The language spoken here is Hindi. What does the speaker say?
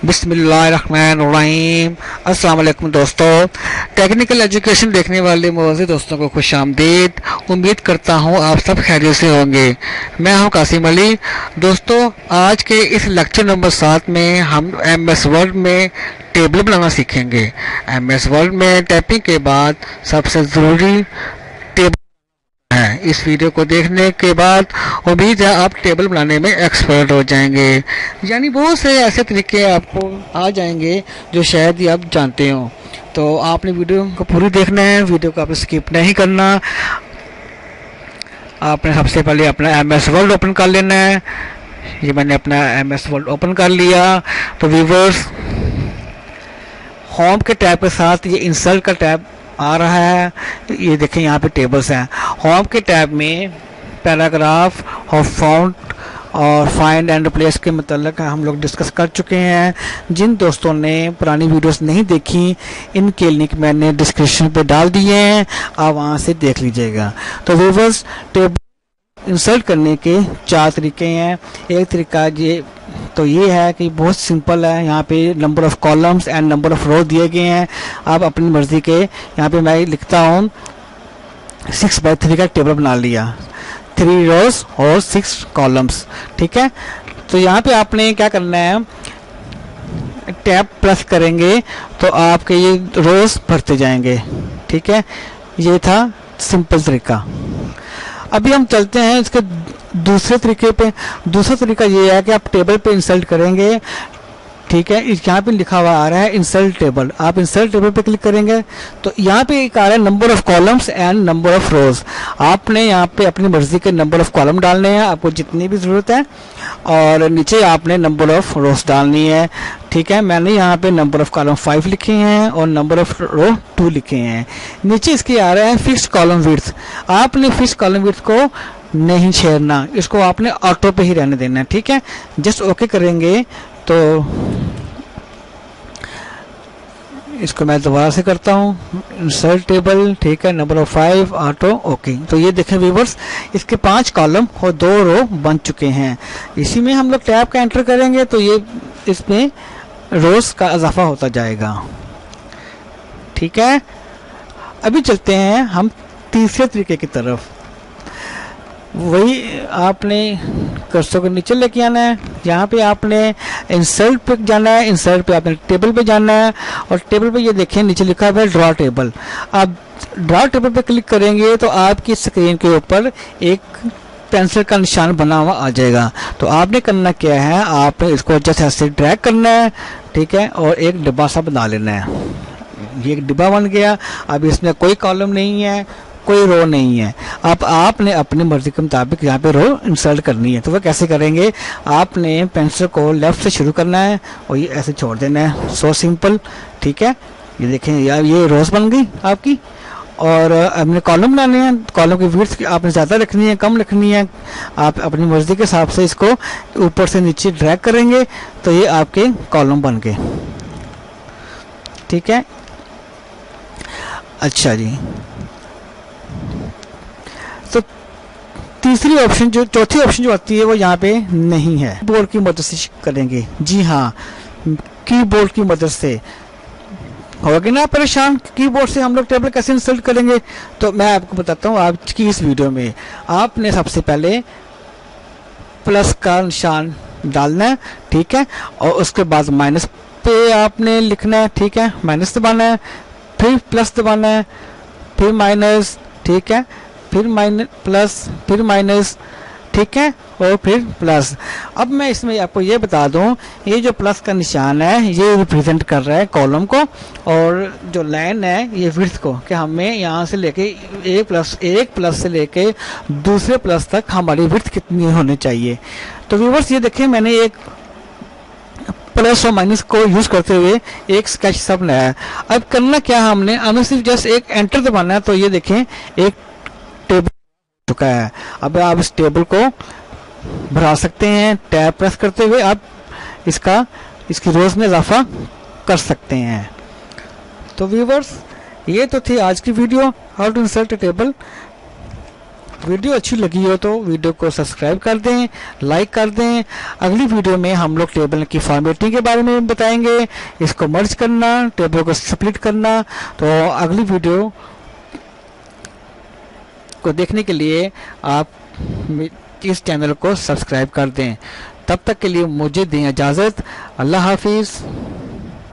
बिस्मिल्लाहिर्रहमानिर्रहीम। अस्सलाम वालेकुम दोस्तों, टेक्निकल एजुकेशन देखने वाले मोअज़्ज़िज़ दोस्तों को खुश आमदीद। उम्मीद करता हूँ आप सब खैरियत से होंगे। मैं हूँ कासिम अली। दोस्तों, आज के इस लेक्चर नंबर 7 में हम MS वर्ड में टेबल बनाना सीखेंगे। MS वर्ड में टाइपिंग के बाद सबसे ज़रूरी टेबल है। इस वीडियो को देखने के बाद उम्मीद है आप टेबल बनाने में एक्सपर्ट हो जाएंगे, यानी बहुत से ऐसे तरीके आपको आ जाएंगे जो शायद ही आप जानते हो। तो आपने वीडियो को पूरी देखना है, वीडियो को आपने स्किप नहीं करना। आपने सबसे पहले अपना MS वर्ड ओपन कर लेना है। ये मैंने अपना MS वर्ड ओपन कर लिया। तो व्यूअर्स, होम के टैब के साथ ये इंसर्ट का टैब आ रहा है। ये देखें, यहाँ पे टेबल्स हैं। होम के टैब में पैराग्राफ और फॉन्ट और फाइंड एंड रिप्लेस के मतलब हम लोग डिस्कस कर चुके हैं। जिन दोस्तों ने पुरानी वीडियोस नहीं देखी, इनके लिंक मैंने डिस्क्रिप्शन पे डाल दिए हैं, आप वहाँ से देख लीजिएगा। तो व्यूअर्स, टेबल इंसर्ट करने के 4 तरीके हैं। एक तरीका ये है कि बहुत सिंपल है। यहाँ पे number of columns and number of row दिए गए हैं। आप अपनी मर्ज़ी के, यहाँ पे मैं लिखता हूँ 6x3 का टेबल बना लिया, 3 रोज और 6 कॉलम्स। ठीक है, तो यहाँ पे आपने क्या करना है, टैब प्रेस करेंगे तो आपके ये रोज भरते जाएंगे। ठीक है, ये था सिंपल तरीका। अभी हम चलते हैं इसके दूसरे तरीके पे। दूसरा तरीका ये है कि आप टेबल पे इंसर्ट करेंगे। ठीक है, यहाँ पे लिखा हुआ आ रहा है इंसर्ट टेबल। आप इंसर्ट टेबल पे क्लिक करेंगे तो यहाँ पे एक आ रहा है number of columns and number of रोज। आपने यहाँ पे अपनी मर्जी के नंबर ऑफ कॉलम डालने हैं, आपको जितनी भी ज़रूरत है, और नीचे आपने नंबर ऑफ रोज डालनी है। ठीक है, मैंने यहाँ पे नंबर ऑफ कॉलम 5 लिखे हैं और नंबर ऑफ रो 2 लिखे हैं। नीचे इसके आ रहा है फिक्स्ड कॉलम विड्थ। आपने फिक्स्ड कॉलम विड्थ को नहीं छेड़ना, इसको आपने ऑटो पे ही रहने देना है। ठीक है, जस्ट ओके करेंगे तो इसको मैं दोबारा से करता हूँ, इंसर्ट टेबल। ठीक है, नंबर ऑफ 5 ऑटो ओके। तो ये देखें व्यूअर्स, इसके 5 कॉलम और 2 रो बन चुके हैं। इसी में हम लोग टैब का एंटर करेंगे तो ये इसमें रोज का इजाफा होता जाएगा। ठीक है, अभी चलते हैं हम तीसरे तरीके की तरफ। वही आपने कर्सर को नीचे लेके आना है। यहाँ पे आपने इंसर्ट पे जाना है, इंसर्ट पे आपने टेबल पे जाना है, और टेबल पे ये देखें नीचे लिखा है ड्रॉ टेबल। आप ड्रॉ टेबल पे क्लिक करेंगे तो आपकी स्क्रीन के ऊपर एक पेंसिल का निशान बना हुआ आ जाएगा। तो आपने करना क्या है, आपने इसको जस्ट ऐसे ड्रैग करना है। ठीक है, और एक डिब्बा सा बना लेना है। ये एक डिब्बा बन गया। अब इसमें कोई कॉलम नहीं है, कोई रो नहीं है। अब आपने अपनी मर्जी के मुताबिक यहाँ पे रो इंसर्ट करनी है। तो वह कैसे करेंगे, आपने पेंसिल को लेफ्ट से शुरू करना है और ये ऐसे छोड़ देना है। So simple. ठीक है, ये देखें यार, ये रोज बन गई आपकी। और अपने कॉलम बनाने हैं। कॉलम की विड्थ आपने ज़्यादा रखनी है, कम रखनी है, आप अपनी मर्जी के हिसाब से इसको ऊपर से नीचे ड्रैग करेंगे तो ये आपके कॉलम बन गए। ठीक है, अच्छा जी। तो तीसरी ऑप्शन चौथी ऑप्शन जो आती है वो यहाँ पे नहीं है। कीबोर्ड की मदद से करेंगे। जी हाँ, कीबोर्ड की मदद से। होगे ना परेशान, कीबोर्ड से हम लोग टेबल कैसे इंसर्ट करेंगे? तो मैं आपको बताता हूँ आज की इस वीडियो में। आपने सबसे पहले प्लस का निशान डालना है। ठीक है, और उसके बाद माइनस पे आपने लिखना है। ठीक है, माइनस दबाना है, फिर प्लस दबाना है, फिर माइनस। ठीक है, फिर माइनस, प्लस, फिर माइनस। ठीक है, और फिर प्लस। अब मैं इसमें आपको ये बता दूं, ये जो प्लस का निशान है ये रिप्रेजेंट कर रहा है कॉलम को, और जो लाइन है ये विड्थ को, कि हमें यहाँ से लेके एक प्लस से लेके दूसरे प्लस तक हमारी विड्थ कितनी होनी चाहिए। तो व्यूअर्स, ये देखें, मैंने एक प्लस और माइनस को यूज करते हुए एक स्केच सा बनाया है। अब करना क्या है, हमें सिर्फ जस्ट एक एंटर दबाना है। तो ये देखें, एक टेबल चुका है। अब आप इस टेबल को भरा सकते हैं। टैब प्रेस करते हुए आप इसकी रोज में इजाफा कर सकते हैं। तो व्यूअर्स, ये तो थी आज की video, how to insert a table. Video अच्छी लगी हो तो वीडियो को सब्सक्राइब कर दें, लाइक कर दें। अगली वीडियो में हम लोग टेबल की फॉर्मेटिंग के बारे में बताएंगे, इसको मर्ज करना, टेबल को स्प्लिट करना। तो अगली वीडियो को देखने के लिए आप इस चैनल को सब्सक्राइब कर दें। तब तक के लिए मुझे दें इजाज़त। अल्लाह हाफिज़।